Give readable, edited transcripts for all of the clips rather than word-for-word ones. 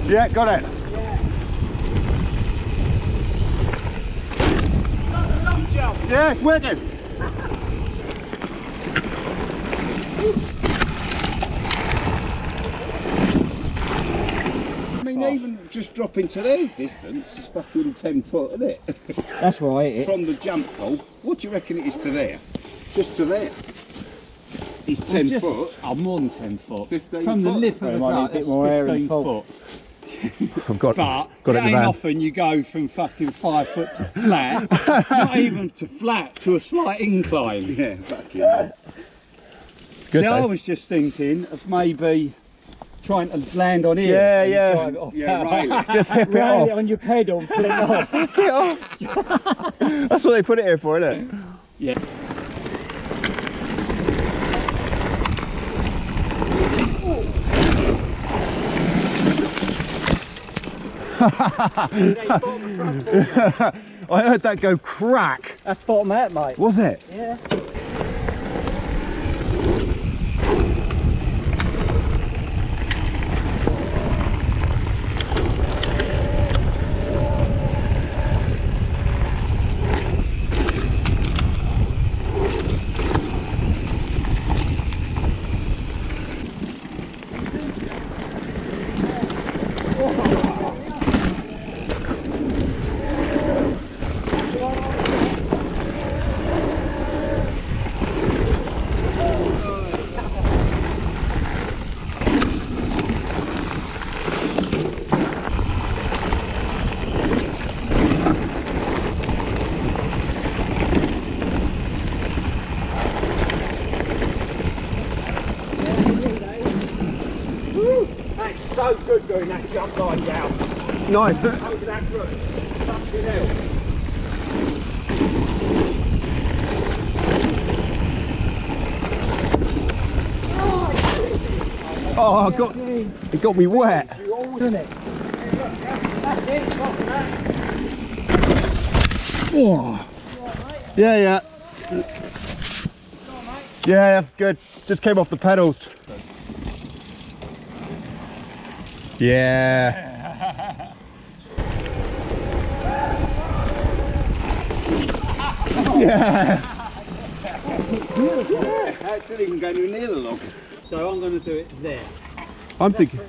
Yeah, got it. Yeah, it's working. I mean, even just dropping to there's distance, it's fucking 10 foot, isn't it? That's right. From the jump hole, what do you reckon it is to there? Just to there. It's 10 foot. Oh, more than 10 foot. 15 From the foot. lip of the boat, bit more air in 15 foot. I've got But it it in the ain't van. often you go from fucking 5 foot to flat, not even to flat, to a slight incline. Yeah, fucking hell. Good, See, I though. was just thinking of maybe trying to land on here. Yeah, and yeah. drive it off. Yeah, right. Just hip it Rail off. it on your pedal and flip it off. Hip it off. That's what they put it here for, isn't it? Yeah. I heard that go crack. That's bottom out, mate. Was it? Yeah. That's so good doing that jump line down. Nice. Over that route. Fucking hell. Oh, it got me wet. Isn't it? That's it, stop that. Oh. Yeah. Yeah, good. Just came off the pedals. Yeah. Yeah. That didn't even go anywhere near the log. So I'm going to do it there. I'm thinking,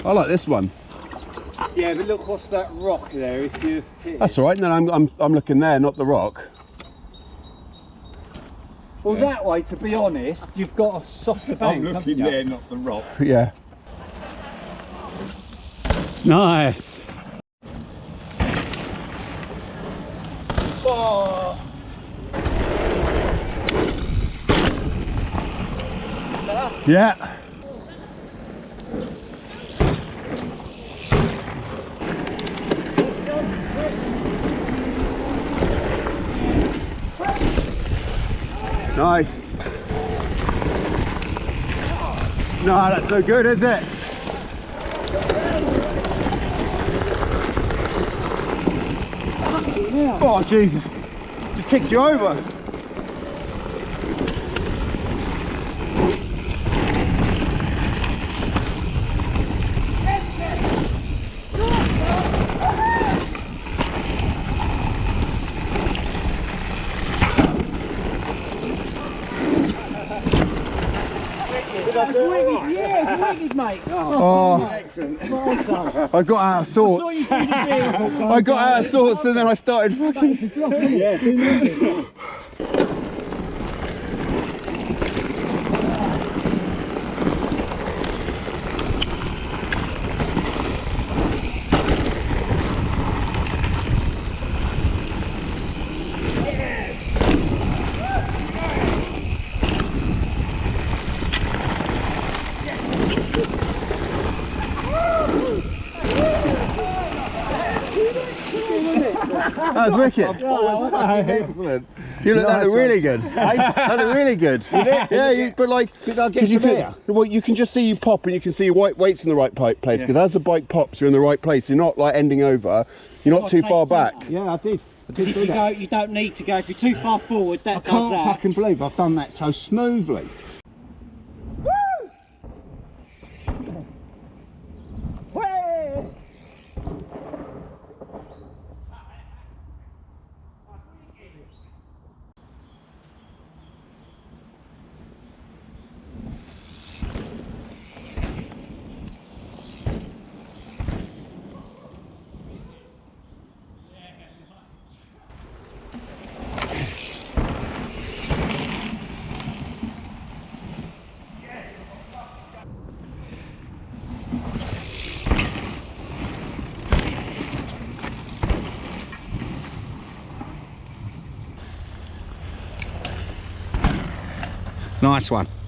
I like this one. Yeah, but look, what's that rock there? If you hit That's all right. No, I'm looking there, not the rock. Well, that way, to be honest, you've got a softer bank. I'm looking haven't you? there, not the rock. Yeah. Nice. Oh. Yeah. Nice. No, that's no good, is it? Oh, Jesus. Just kicks you over. Yeah, wicked, mate. Oh, Excellent. Well done. I got out of sorts. I got out of sorts and then I started fucking... Yeah. That was wicked. Excellent. You look, that looked really good. That looked really good. Yeah, but like, Did I get 'cause you some can, air? well, you can just see you pop and you can see your weights in the right place, because as the bike pops, you're in the right place. You're not like ending over. You're not too far back. Yeah, I did. I did If do you that. go, you don't need to go. If you're too far forward, that I does can't that. fucking believe I've done that so smoothly. Nice one.